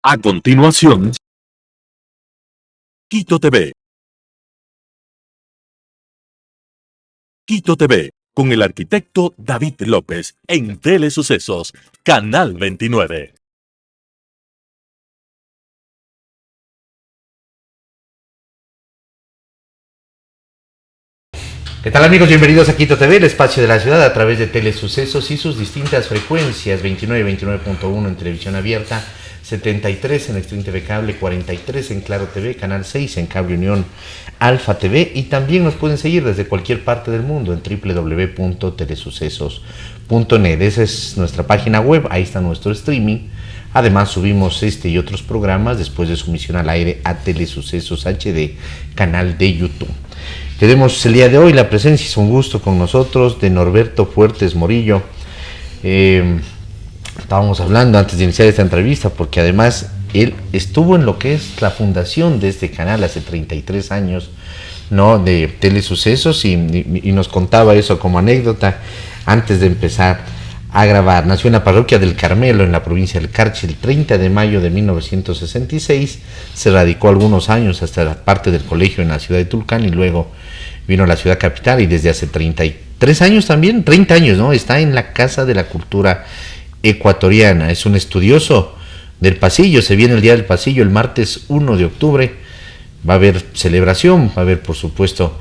A continuación, Quito TV. Quito TV, con el arquitecto David López, en Telesucesos, Canal 29. ¿Qué tal, amigos? Bienvenidos a Quito TV, el espacio de la ciudad a través de Telesucesos y sus distintas frecuencias: 29, 29.1 en televisión abierta, 73 en Extreme TV Cable, 43 en Claro TV, Canal 6 en Cable Unión Alfa TV, y también nos pueden seguir desde cualquier parte del mundo en www.telesucesos.net. Esa es nuestra página web, ahí está nuestro streaming. Además, subimos este y otros programas después de su emisión al aire a Telesucesos HD, canal de YouTube. Tenemos el día de hoy la presencia, es un gusto con nosotros, de Norberto Fuertes Morillo. Estábamos hablando antes de iniciar esta entrevista, porque además él estuvo en lo que es la fundación de este canal hace 33 años, ¿no?, de Telesucesos, y nos contaba eso como anécdota antes de empezar a grabar. Nació en la parroquia del Carmelo, en la provincia del Carchi, el 30 de mayo de 1966. Se radicó algunos años hasta la parte del colegio en la ciudad de Tulcán, y luego vino a la ciudad capital, y desde hace 33 años también, 30 años, ¿no?, está en la Casa de la Cultura Ecuatoriana. Es un estudioso del pasillo. Se viene el Día del Pasillo el martes 1 de octubre. Va a haber celebración, va a haber, por supuesto,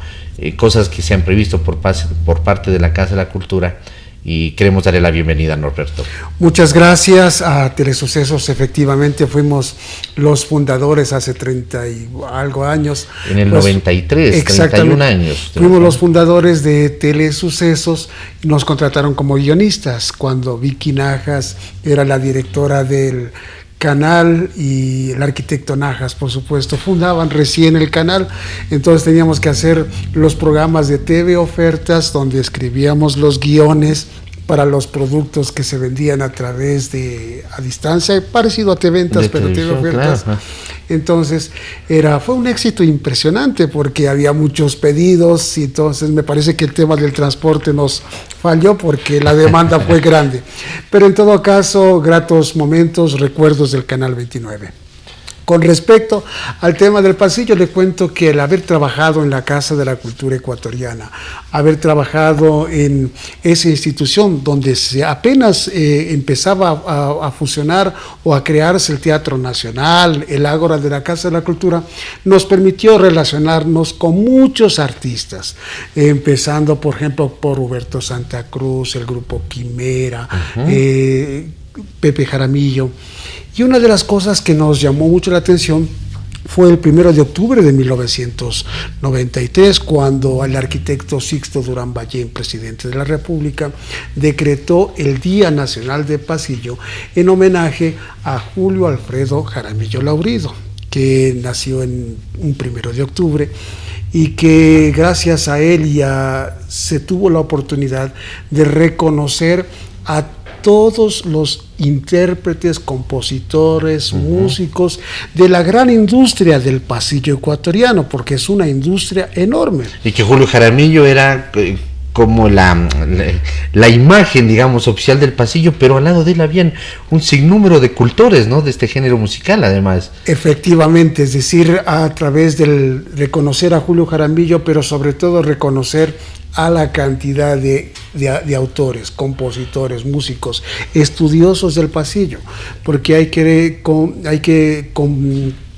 cosas que se han previsto por parte de la Casa de la Cultura. Y queremos darle la bienvenida a Norberto. Muchas gracias a Telesucesos. Efectivamente, fuimos los fundadores hace 30 y algo años. En el 93, 31 años. Fuimos los fundadores de Telesucesos. Nos contrataron como guionistas cuando Vicky Najas era la directora del canal, y el arquitecto Najas, por supuesto, fundaban recién el canal. Entonces teníamos que hacer los programas de TV Ofertas, donde escribíamos los guiones para los productos que se vendían a distancia, parecido a T-Ventas, pero TV Ofertas. Claro. Entonces fue un éxito impresionante, porque había muchos pedidos, y entonces me parece que el tema del transporte nos falló porque la demanda fue grande. Pero en todo caso, gratos momentos, recuerdos del Canal 29. Con respecto al tema del pasillo, le cuento que el haber trabajado en la Casa de la Cultura Ecuatoriana, haber trabajado en esa institución donde se apenas empezaba a fusionar o a crearse el Teatro Nacional, el Ágora de la Casa de la Cultura, nos permitió relacionarnos con muchos artistas, empezando, por ejemplo, por Huberto Santa Cruz, el grupo Quimera, Pepe Jaramillo. Y una de las cosas que nos llamó mucho la atención fue el 1 de octubre de 1993, cuando el arquitecto Sixto Durán Ballén, presidente de la República, decretó el Día Nacional de Pasillo en homenaje a Julio Alfredo Jaramillo Laurido, que nació en un 1 de octubre, y que gracias a él se tuvo la oportunidad de reconocer a todos los intérpretes, compositores, músicos de la gran industria del pasillo ecuatoriano, porque es una industria enorme. Y que Julio Jaramillo era como la imagen, digamos, oficial del pasillo, pero al lado de él habían un sinnúmero de cultores, ¿no?, de este género musical, además. Efectivamente, es decir, a través del reconocer a Julio Jaramillo, pero sobre todo reconocer a la cantidad de autores, compositores, músicos, estudiosos del pasillo, porque hay que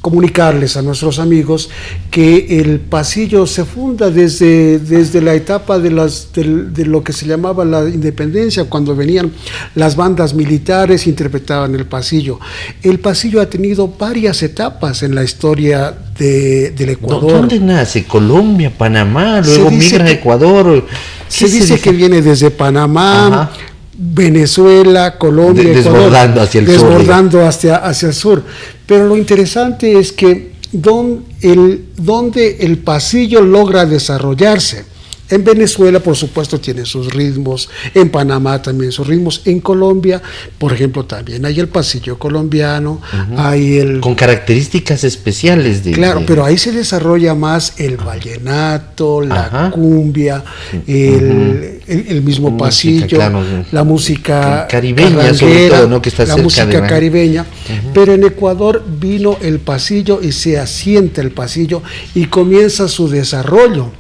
comunicarles a nuestros amigos que el pasillo se funda desde la etapa de lo que se llamaba la independencia, cuando venían las bandas militares, interpretaban el pasillo. El pasillo ha tenido varias etapas en la historia del Ecuador. ¿Dónde nace? Colombia, Panamá, luego migra a Ecuador. Se dice que viene desde Panamá, Venezuela, Colombia, desbordando hacia el sur. Desbordando hacia el sur. Pero lo interesante es que donde el pasillo logra desarrollarse En Venezuela, por supuesto, tiene sus ritmos, en Panamá también sus ritmos, en Colombia, por ejemplo, también hay el pasillo colombiano, hay el... Con características especiales. Claro, pero ahí se desarrolla más el vallenato, la cumbia, el mismo pasillo, claro, la música caribeña, sobre todo, ¿no? Que está la cerca música caribeña. Pero en Ecuador vino el pasillo y se asienta el pasillo y comienza su desarrollo.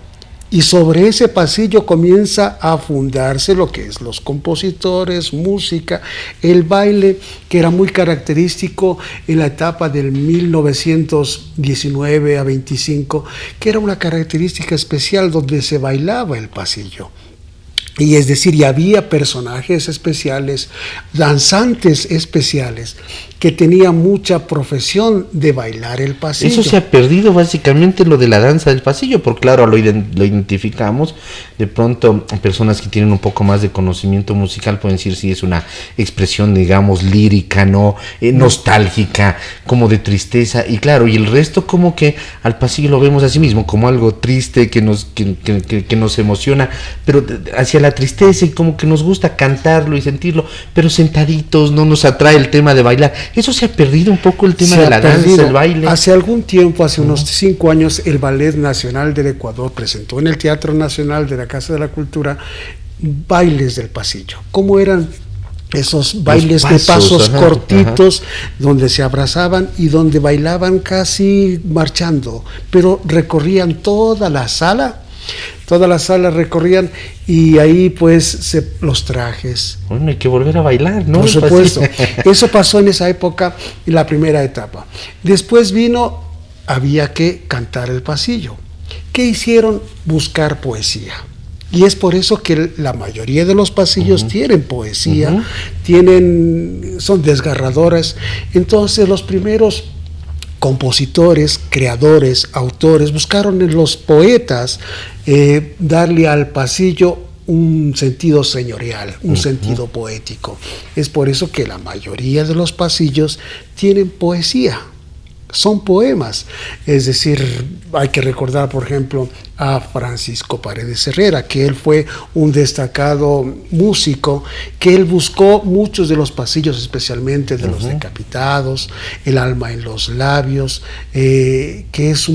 Y sobre ese pasillo comienza a fundarse lo que es los compositores, música, el baile, que era muy característico en la etapa del 1919 a 25, que era una característica especial donde se bailaba el pasillo. Y es decir, y había personajes especiales, danzantes especiales, que tenían mucha profesión de bailar el pasillo. Eso se ha perdido básicamente, lo de la danza del pasillo, porque claro, lo identificamos. De pronto, personas que tienen un poco más de conocimiento musical pueden decir si es una expresión, digamos, lírica, ¿no? Nostálgica, como de tristeza. Y claro, y el resto como que al pasillo lo vemos así mismo, como algo triste que nos emociona, pero hacia la tristeza, y como que nos gusta cantarlo y sentirlo, pero sentaditos, no nos atrae el tema de bailar. Eso se ha perdido un poco, el tema de la danza, el baile. Hace algún tiempo, hace unos 5 años, el Ballet Nacional del Ecuador presentó en el Teatro Nacional de la Casa de la Cultura bailes del pasillo. ¿Cómo eran esos bailes de pasos cortitos, donde se abrazaban y donde bailaban casi marchando, pero recorrían toda la sala recorrían, y ahí pues los trajes. Bueno, hay que volver a bailar, ¿no? Por supuesto. Eso pasó en esa época, en la primera etapa. Después había que cantar el pasillo. ¿Qué hicieron? Buscar poesía. Y es por eso que la mayoría de los pasillos tienen poesía, son desgarradoras. Entonces los primeros compositores, creadores, autores, buscaron en los poetas darle al pasillo un sentido señorial, un sentido poético. Es por eso que la mayoría de los pasillos tienen poesía, son poemas. Es decir, hay que recordar, por ejemplo, a Francisco Paredes Herrera, que él fue un destacado músico, que él buscó muchos de los pasillos, especialmente de los decapitados, El alma en los labios, que es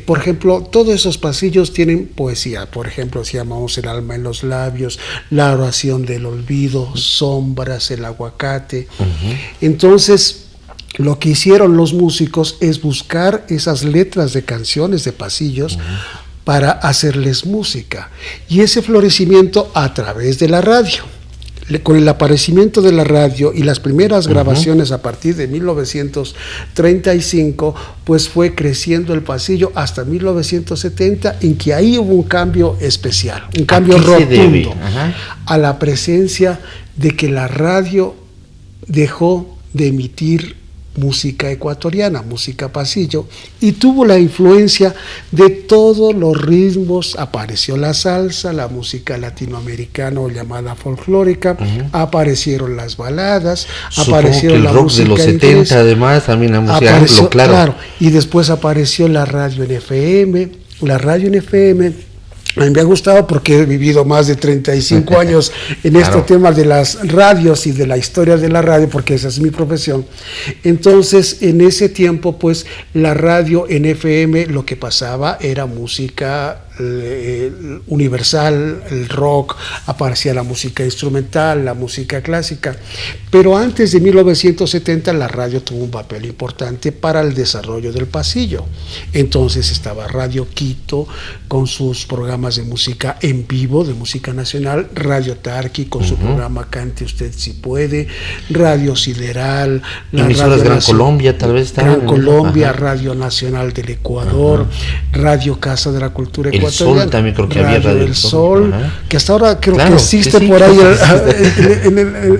por ejemplo, todos esos pasillos tienen poesía. Por ejemplo, si llamamos El alma en los labios, La oración del olvido, Sombras, El aguacate. Entonces, lo que hicieron los músicos es buscar esas letras de canciones de pasillos para hacerles música. Y ese florecimiento a través de la radio. Con el aparecimiento de la radio y las primeras grabaciones a partir de 1935, pues fue creciendo el pasillo hasta 1970, en que ahí hubo un cambio especial, un cambio rotundo, a la presencia de que la radio dejó de emitir música ecuatoriana, música pasillo, y tuvo la influencia de todos los ritmos. Apareció la salsa, la música latinoamericana o llamada folclórica, aparecieron las baladas, aparecieron la música de los 70, además también la música anglo, claro, y después apareció la radio en FM. La radio en FM a mí me ha gustado porque he vivido más de 35 años en este tema de las radios y de la historia de la radio, porque esa es mi profesión. Entonces, en ese tiempo, pues, la radio en FM lo que pasaba era música universal, el rock, aparecía la música instrumental, la música clásica. Pero antes de 1970 la radio tuvo un papel importante para el desarrollo del pasillo. Entonces estaba Radio Quito con sus programas de música en vivo, de música nacional, Radio Tarqui con su programa Cante Usted Si Puede, Radio Sideral, la Radio Gran Colombia, tal vez Gran Colombia, Radio Nacional del Ecuador, Radio Casa de la Cultura Ecuatoriana. El Sol también creo que había Radio El Sol, que hasta ahora creo que existe por ahí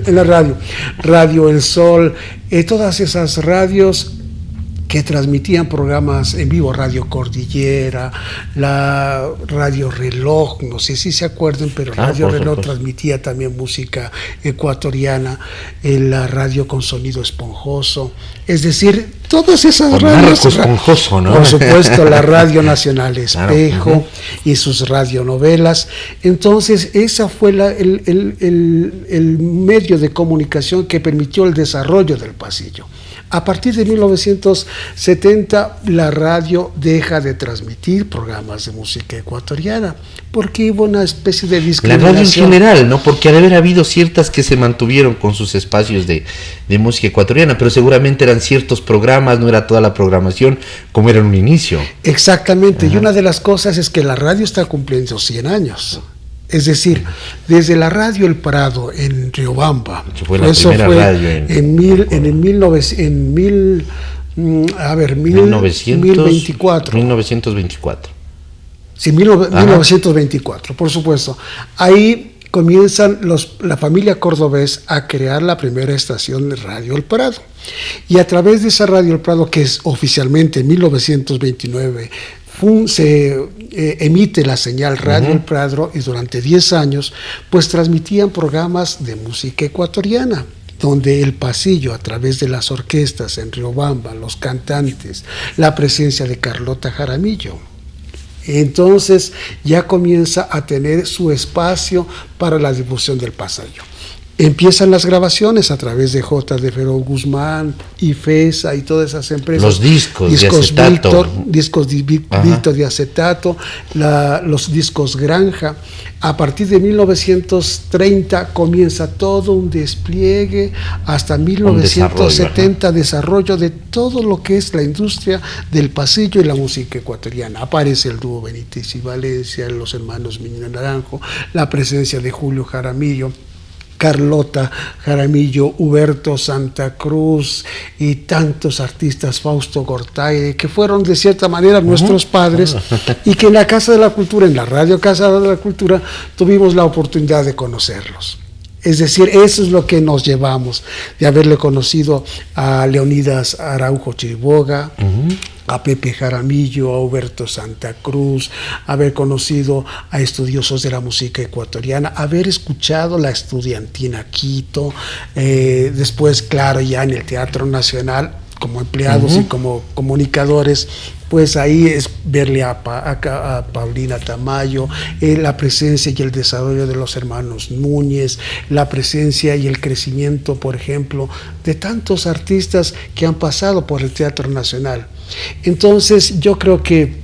en la radio. Radio El Sol, todas esas radios que transmitían programas en vivo, Radio Cordillera, la Radio Reloj, no sé si se acuerdan, pero Radio Reloj transmitía también música ecuatoriana, la radio con sonido esponjoso. Es decir, todas esas Con radios. Marco Esponjoso, ¿no? Por supuesto, la Radio Nacional Espejo, Claro. y sus radionovelas. Entonces, esa fue el medio de comunicación que permitió el desarrollo del pasillo. A partir de 1970, la radio deja de transmitir programas de música ecuatoriana, porque hubo una especie de La discriminación. radio en general, ¿no? Porque ha de haber habido ciertas que se mantuvieron con sus espacios de música ecuatoriana, pero seguramente eran ciertos programas, no era toda la programación como era en un inicio. Exactamente, y una de las cosas es que la radio está cumpliendo 100 años. Es decir, desde la radio El Prado en Riobamba, Que fue la primera radio en 1924. 1924. Sí, 1924, por supuesto. Ahí comienzan la familia Cordobés a crear la primera estación de Radio El Prado. Y a través de esa Radio El Prado, que es oficialmente en 1929, se emite la señal Radio El Prado, y durante 10 años pues transmitían programas de música ecuatoriana, donde el pasillo, a través de las orquestas en Riobamba, los cantantes, la presencia de Carlota Jaramillo, entonces ya comienza a tener su espacio para la difusión del pasillo. Empiezan las grabaciones a través de J. de Ferro Guzmán y FESA y todas esas empresas. Los discos de acetato. Discos Víctor de acetato, los discos Granja. A partir de 1930 comienza todo un despliegue hasta 1970, desarrollo de todo lo que es la industria del pasillo y la música ecuatoriana. Aparece el dúo Benítez y Valencia, los hermanos Miño Naranjo, la presencia de Julio Jaramillo, Carlota Jaramillo, Huberto Santa Cruz y tantos artistas, Fausto Gortaire, que fueron de cierta manera nuestros padres, y que en la Casa de la Cultura, en la Radio Casa de la Cultura, tuvimos la oportunidad de conocerlos. Es decir, eso es lo que nos llevamos, de haberle conocido a Leonidas Araujo Chiriboga, a Pepe Jaramillo, a Huberto Santa Cruz, haber conocido a estudiosos de la música ecuatoriana, haber escuchado la estudiantina Quito, después, claro, ya en el Teatro Nacional, como empleados y como comunicadores, pues ahí es verle a Paulina Tamayo, la presencia y el desarrollo de los hermanos Núñez, la presencia y el crecimiento, por ejemplo, de tantos artistas que han pasado por el Teatro Nacional. Entonces, yo creo que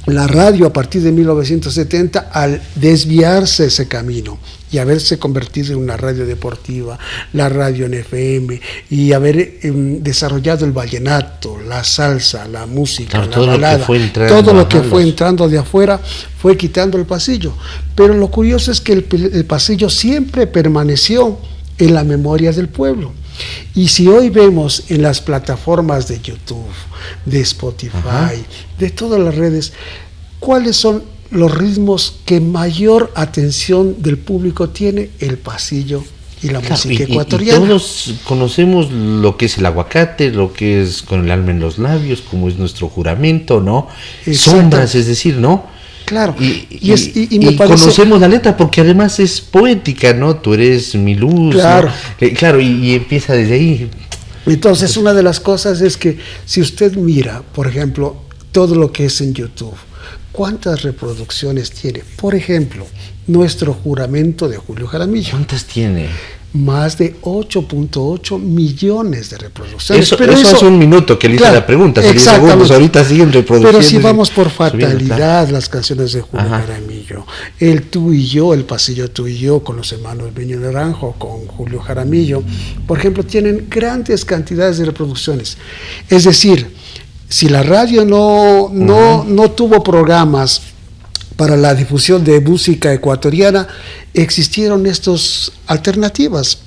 la radio, a partir de 1970, al desviarse ese camino y haberse convertido en una radio deportiva, la radio en FM, y haber desarrollado el vallenato, la salsa, la música, la balada, todo lo que fue entrando de afuera, fue quitando el pasillo. Pero lo curioso es que el pasillo siempre permaneció en la memoria del pueblo. Y si hoy vemos en las plataformas de YouTube, de Spotify, de todas las redes, ¿cuáles son los ritmos que mayor atención del público tiene? El pasillo y la música ecuatoriana. Y todos conocemos lo que es el aguacate, lo que es con el alma en los labios, como es nuestro juramento, ¿no? Sombras, es decir, ¿no? Claro, y me parece... conocemos la letra porque además es poética, ¿no? Tú eres mi luz, claro, ¿no? Claro, y empieza desde ahí. Entonces, una de las cosas es que si usted mira, por ejemplo, todo lo que es en YouTube, ¿cuántas reproducciones tiene? Por ejemplo, nuestro juramento de Julio Jaramillo. ¿Cuántas tiene? Más de 8.8 millones de reproducciones. Eso hace un minuto que le hice la pregunta. Segundos, ahorita siguen reproduciendo. Pero si vamos por fatalidad, las canciones de Julio Jaramillo, el Tú y Yo, el pasillo Tú y Yo, con los hermanos Miño Naranjo, con Julio Jaramillo, por ejemplo, tienen grandes cantidades de reproducciones. Es decir, si la radio no tuvo programas para la difusión de música ecuatoriana, existieron estas alternativas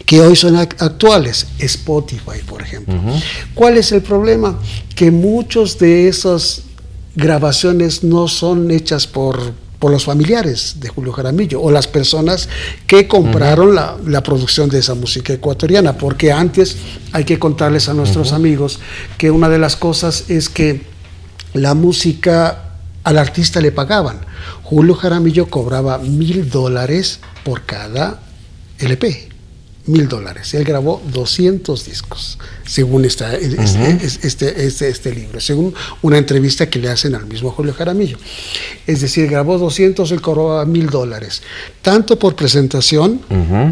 que hoy son actuales, Spotify, por ejemplo. ¿Cuál es el problema? Que muchos de esas grabaciones no son hechas por los familiares de Julio Jaramillo o las personas que compraron la producción de esa música ecuatoriana, porque antes hay que contarles a nuestros amigos que una de las cosas es que la música al artista le pagaban. Julio Jaramillo cobraba $1,000 por cada LP. $1,000. Él grabó 200 discos, según este libro, según una entrevista que le hacen al mismo Julio Jaramillo. Es decir, grabó 200, él cobraba $1,000, tanto por presentación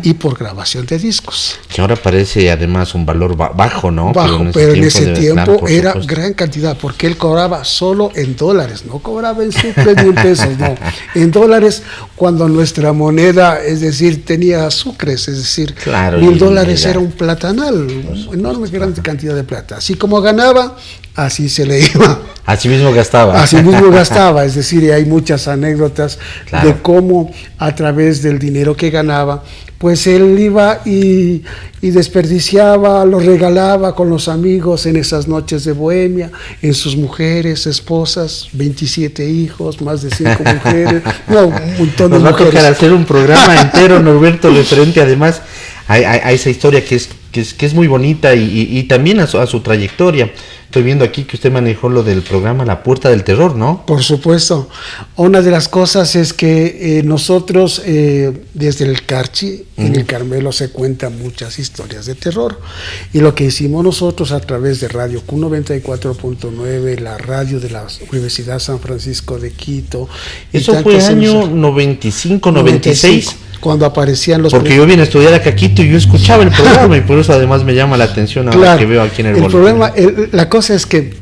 y por grabación de discos. Que ahora parece además un valor bajo, ¿no? Bajo, pero en ese tiempo era gran cantidad, porque él cobraba solo en dólares, no cobraba en sucres ni en pesos, no, en dólares, cuando nuestra moneda, es decir, tenía sucres, es decir, claro, $1,000 era un platanal, una enorme gran cantidad de plata. Así como ganaba, así se le iba. Así mismo gastaba. Así mismo gastaba, es decir, hay muchas anécdotas de cómo a través del dinero que ganaba, pues él iba y desperdiciaba, lo regalaba con los amigos en esas noches de bohemia, en sus mujeres, esposas, 27 hijos, más de 5 mujeres, no, un montón de mujeres. Nos va a tocar hacer un programa entero, Norberto, referente además a esa historia que es muy bonita y también a su trayectoria. Estoy viendo aquí que usted manejó lo del programa La Puerta del Terror, ¿no? Por supuesto. Una de las cosas es que nosotros, desde el Carchi, en el Carmelo se cuentan muchas historias de terror. Y lo que hicimos nosotros a través de Radio Q94.9, la radio de la Universidad San Francisco de Quito. Eso fue año 95, 96. Cuando aparecían los... Porque yo vine a estudiar acá a Quito y yo escuchaba el programa y por eso además me llama la atención ahora que veo aquí en el problema, la cosa es que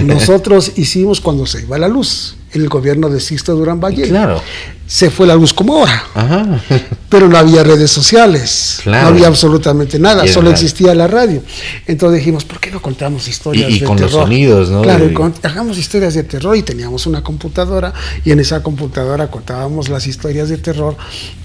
nosotros hicimos cuando se iba la luz, en el gobierno de Sixto Durán Valle. Claro. Se fue la luz como ahora. Ajá. Pero no había redes sociales, claro. No había absolutamente nada, solo existía la radio. Entonces dijimos, ¿por qué no contamos historias de terror? Y con los sonidos, ¿no? Claro, hagamos historias de terror, y teníamos una computadora, y en esa computadora contábamos las historias de terror,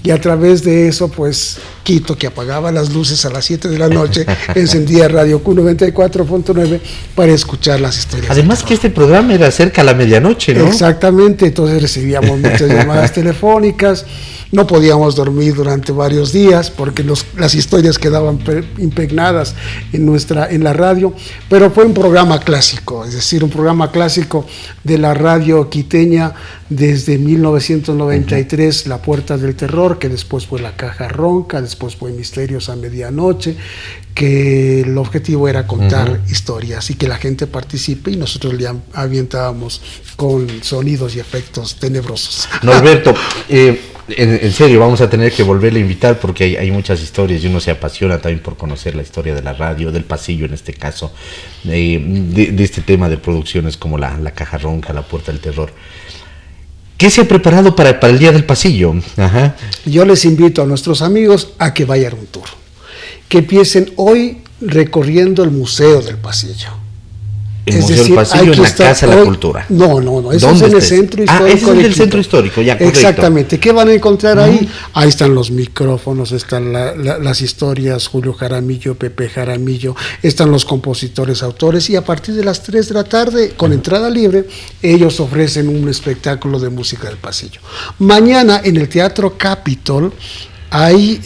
y a través de eso, pues, Quito, que apagaba las luces a las 7 de la noche, encendía Radio Q94.9 para escuchar las historias. Además que este programa era cerca a la medianoche, ¿no? Exactamente, entonces recibíamos muchas llamadas telefónicas, no podíamos dormir durante varios días porque las historias quedaban impregnadas en la radio, pero fue un programa clásico, es decir, un programa clásico de la radio quiteña desde 1993, La Puerta del Terror, que después fue La Caja Ronca, después fue Misterios a Medianoche, que el objetivo era contar historias y que la gente participe, y nosotros le avientábamos con sonidos y efectos tenebrosos. Norberto, en serio, vamos a tener que volverle a invitar porque hay muchas historias y uno se apasiona también por conocer la historia de la radio, del pasillo en este caso, de este tema de producciones como la Caja Ronca, La Puerta del Terror. ¿Qué se ha preparado para el Día del Pasillo? Ajá. Yo les invito a nuestros amigos a que vayan a un tour, que empiecen hoy recorriendo el Museo del Pasillo. El Museo del Pasillo en la Casa de la Cultura. No, eso es en el Centro Histórico. Ese es el del Centro Histórico, ya, correcto. Exactamente. ¿Qué van a encontrar ahí? Ahí están los micrófonos, están las historias, Julio Jaramillo, Pepe Jaramillo, están los compositores, autores, y a partir de las 3 de la tarde, con entrada libre, ellos ofrecen un espectáculo de música del pasillo. Mañana en el Teatro Capitol hay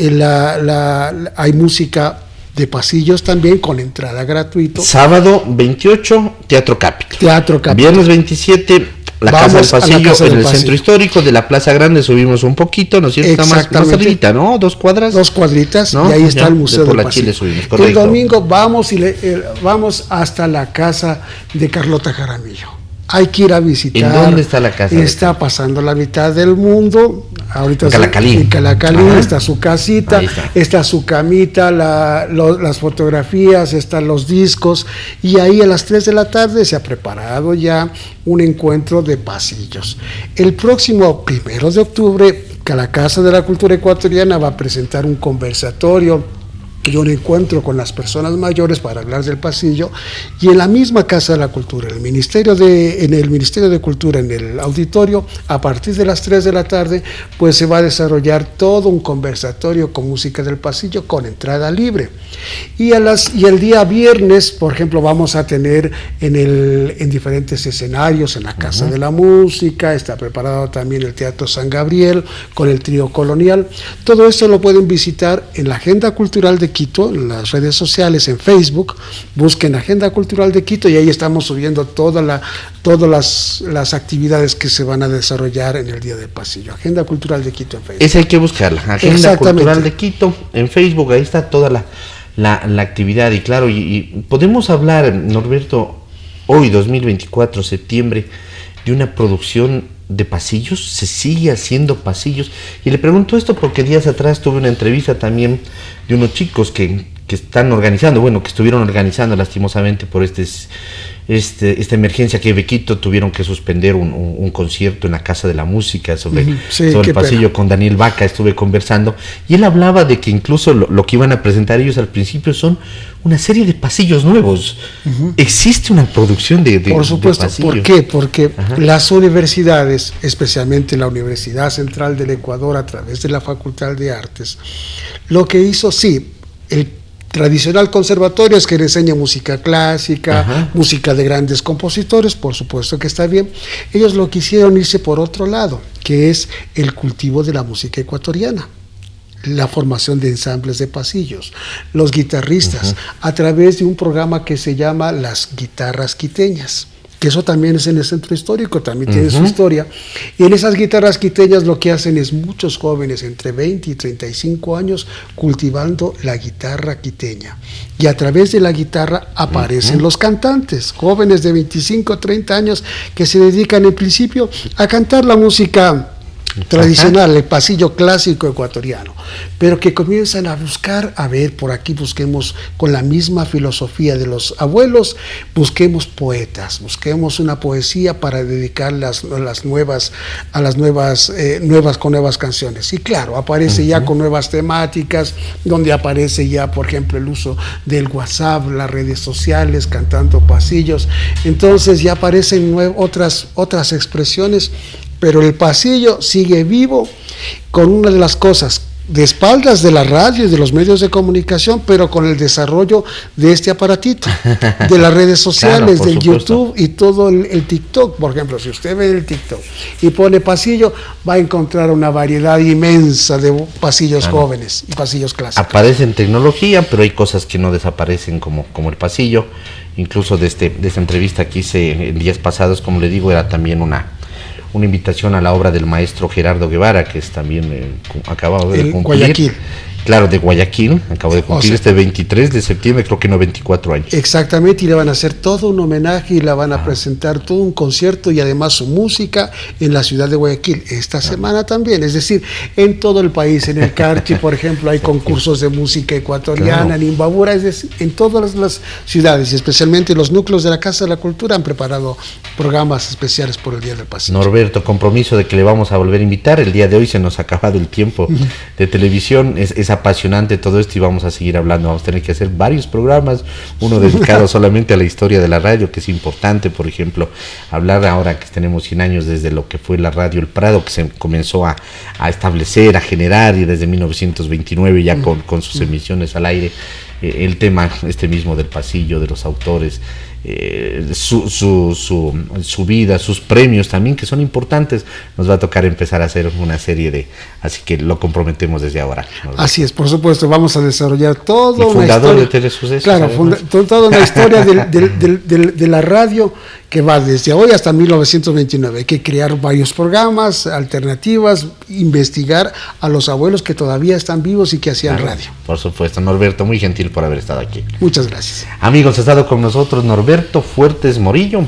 música de pasillos también, con entrada gratuita. Sábado 28, Teatro Capitol. Viernes 27, la Casa del Pasillo en el Centro Histórico de la Plaza Grande. Subimos un poquito, ¿no es cierto? Está más arribita, ¿no? 2 cuadras. 2 cuadritas, ¿no? Y ahí está el Museo del Pasillo. Subimos, el domingo vamos hasta la casa de Carlota Jaramillo. Hay que ir a visitar. ¿En dónde está la casa? Está pasando la mitad del mundo. Ahorita en Calacalí está su casita, está su camita, las fotografías, están los discos, y ahí a las 3 de la tarde se ha preparado ya un encuentro de pasillos. El próximo 1 de octubre, la Casa de la Cultura Ecuatoriana va a presentar un conversatorio y un encuentro con las personas mayores para hablar del pasillo, y en la misma Casa de la Cultura, en el Ministerio de Cultura, en el auditorio, a partir de las 3 de la tarde, pues se va a desarrollar todo un conversatorio con música del pasillo con entrada libre. Y el día viernes, por ejemplo, vamos a tener en diferentes escenarios, en la Casa de la Música, está preparado también el Teatro San Gabriel con el Trío Colonial. Todo esto lo pueden visitar en la Agenda Cultural de de Quito, en las redes sociales, en Facebook, busquen Agenda Cultural de Quito y ahí estamos subiendo todas las actividades que se van a desarrollar en el Día del Pasillo. Agenda Cultural de Quito en Facebook. Esa hay que buscarla, Agenda Cultural de Quito en Facebook, ahí está toda la actividad. Y claro, y podemos hablar, Norberto, hoy 2024, septiembre, de una producción de pasillos. Se sigue haciendo pasillos, y le pregunto esto porque días atrás tuve una entrevista también de unos chicos que están organizando, que estuvieron organizando lastimosamente por esta emergencia que Quito tuvieron que suspender un concierto en la Casa de la Música sobre el pasillo. Con Daniel Vaca estuve conversando y él hablaba de que incluso lo que iban a presentar ellos al principio son una serie de pasillos nuevos. Existe una producción de por supuesto, de pasillos. ¿Por qué? Porque las universidades, especialmente la Universidad Central del Ecuador a través de la Facultad de Artes, lo que hizo, el tradicional conservatorio es que le enseña música clásica, música de grandes compositores, por supuesto que está bien. Ellos lo quisieron irse por otro lado, que es el cultivo de la música ecuatoriana, la formación de ensambles de pasillos, los guitarristas, a través de un programa que se llama Las Guitarras Quiteñas, que eso también es en el centro histórico, también tiene su historia. Y en esas guitarras quiteñas lo que hacen es muchos jóvenes entre 20 y 35 años cultivando la guitarra quiteña. Y a través de la guitarra aparecen los cantantes, jóvenes de 25 a 30 años que se dedican en principio a cantar la música tradicional, el pasillo clásico ecuatoriano, pero que comienzan a buscar, por aquí busquemos con la misma filosofía de los abuelos, busquemos poetas, busquemos una poesía para dedicar las nuevas con nuevas canciones. Y claro, aparece ya con nuevas temáticas, donde aparece ya, por ejemplo, el uso del WhatsApp, las redes sociales, cantando pasillos. Entonces ya aparecen otras expresiones, pero el pasillo sigue vivo con una de las cosas, de espaldas de la radio y de los medios de comunicación, pero con el desarrollo de este aparatito, de las redes sociales, claro, del YouTube y todo el TikTok. Por ejemplo, si usted ve el TikTok y pone pasillo, va a encontrar una variedad inmensa de pasillos jóvenes y pasillos clásicos. Aparece en tecnología, pero hay cosas que no desaparecen como el pasillo. Incluso de esta entrevista que hice en días pasados, como le digo, era también una invitación a la obra del maestro Gerardo Guevara, que es también acabado de cumplir. Guayaquil. Claro, de Guayaquil, acabo de cumplir este 23 de septiembre, creo que 94 años. Exactamente, y le van a hacer todo un homenaje y la van a presentar todo un concierto y además su música en la ciudad de Guayaquil, esta semana también, es decir, en todo el país, en el Carchi, por ejemplo, hay concursos de música ecuatoriana, en Imbabura, es decir, en todas las ciudades, y especialmente los núcleos de la Casa de la Cultura han preparado programas especiales por el Día del Pasillo. Norberto, compromiso de que le vamos a volver a invitar. El día de hoy se nos ha acabado el tiempo de televisión, es apasionante todo esto y vamos a seguir hablando. Vamos a tener que hacer varios programas, uno dedicado solamente a la historia de la radio, que es importante, por ejemplo, hablar ahora que tenemos 100 años desde lo que fue la radio El Prado, que se comenzó a establecer, a generar, y desde 1929 ya con sus emisiones al aire, el tema mismo del pasillo, de los autores, su vida, sus premios también, que son importantes. Nos va a tocar empezar a hacer una serie así que lo comprometemos desde ahora. Así es, por supuesto, vamos a desarrollar toda una fundador historia, de Telesucesos, claro, toda una historia de la radio que va desde hoy hasta 1929. Hay que crear varios programas, alternativas, investigar a los abuelos que todavía están vivos y que hacían radio. Por supuesto, Norberto, muy gentil por haber estado aquí. Muchas gracias. Amigos, ha estado con nosotros Norberto Fuertes Morillo.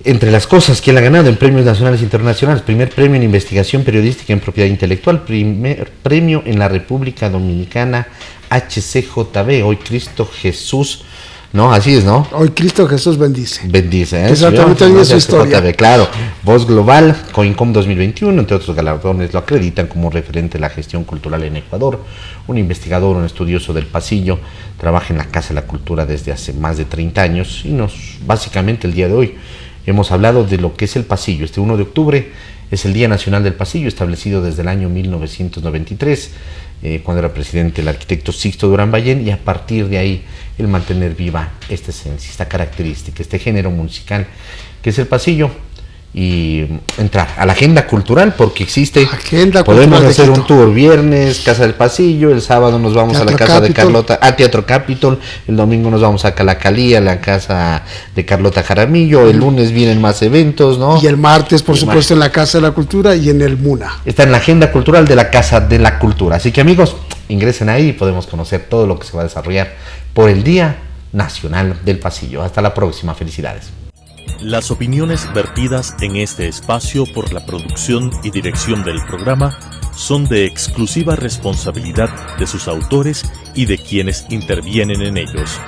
Entre las cosas que él ha ganado en premios nacionales e internacionales: primer premio en investigación periodística en propiedad intelectual, primer premio en la República Dominicana HCJB, Hoy Cristo Jesús, no, así es, ¿no? Hoy Cristo Jesús bendice. Bendice, ¿eh? Exactamente, es su historia. Claro, Voz Global, COINCOM 2021, entre otros galardones, lo acreditan como referente de la gestión cultural en Ecuador. Un investigador, un estudioso del pasillo, trabaja en la Casa de la Cultura desde hace más de 30 años y básicamente el día de hoy hemos hablado de lo que es el pasillo. Este 1 de octubre es el Día Nacional del Pasillo, establecido desde el año 1993, cuando era presidente el arquitecto Sixto Durán Ballén, y a partir de ahí el mantener viva esta esencia, esta característica, este género musical que es el pasillo, y entrar a la agenda cultural, porque existe. Agenda Podemos cultural de hacer un Quito. tour viernes, Casa del Pasillo, el sábado nos vamos a la Teatro casa de Capitol. Carlota, al Teatro Capitol, el domingo nos vamos a Calacalía, la casa de Carlota Jaramillo, el lunes vienen más eventos, ¿no? Y el martes, por Y el supuesto, en la Casa de la Cultura y en el MUNA. Está en la agenda cultural de la Casa de la Cultura. Así que amigos, ingresen ahí y podemos conocer todo lo que se va a desarrollar por el Día Nacional del Pasillo. Hasta la próxima, felicidades. Las opiniones vertidas en este espacio por la producción y dirección del programa son de exclusiva responsabilidad de sus autores y de quienes intervienen en ellos.